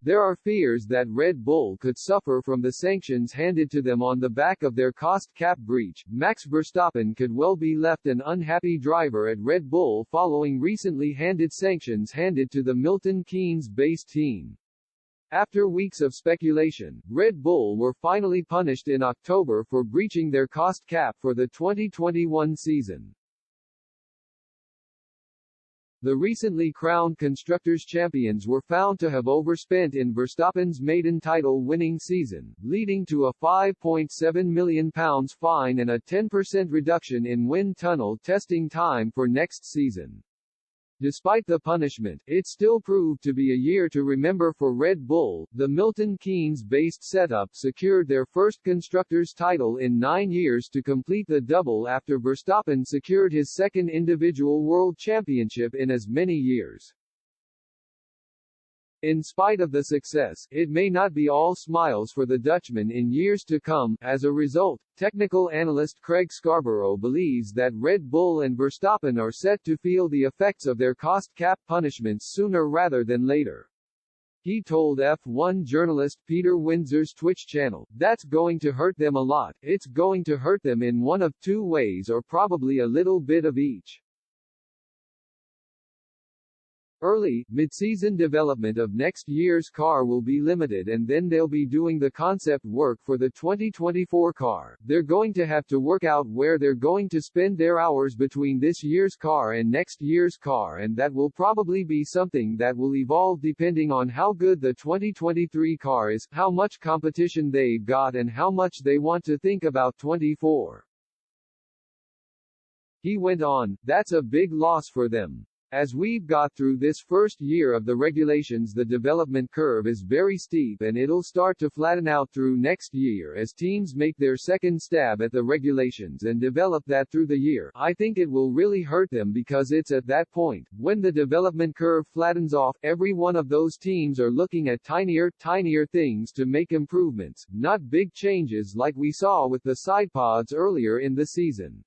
There are fears that Red Bull could suffer from the sanctions handed to them on the back of their cost cap breach. Max Verstappen could well be left an unhappy driver at Red Bull following recently handed sanctions handed to the Milton Keynes-based team. After weeks of speculation, Red Bull were finally punished in October for breaching their cost cap for the 2021 season. The recently crowned Constructors' Champions were found to have overspent in Verstappen's maiden title-winning season, leading to a £5.7 million fine and a 10% reduction in wind tunnel testing time for next season. Despite the punishment, it still proved to be a year to remember for Red Bull. The Milton Keynes-based setup secured their first constructors' title in 9 years to complete the double after Verstappen secured his second individual world championship in as many years. In spite of the success, it may not be all smiles for the Dutchman in years to come. As a result, technical analyst Craig Scarborough believes that Red Bull and Verstappen are set to feel the effects of their cost cap punishments sooner rather than later. He told F1 journalist Peter Windsor's Twitch channel, "That's going to hurt them a lot. It's going to hurt them in one of two ways or probably a little bit of each." Early, mid-season development of next year's car will be limited and then they'll be doing the concept work for the 2024 car. They're going to have to work out where they're going to spend their hours between this year's car and next year's car, and that will probably be something that will evolve depending on how good the 2023 car is, how much competition they've got and how much they want to think about 24. He went on, "That's a big loss for them. As we've got through this first year of the regulations, the development curve is very steep and it'll start to flatten out through next year as teams make their second stab at the regulations and develop that through the year. I think it will really hurt them because it's at that point, when the development curve flattens off, every one of those teams are looking at tinier things to make improvements, not big changes like we saw with the sidepods earlier in the season."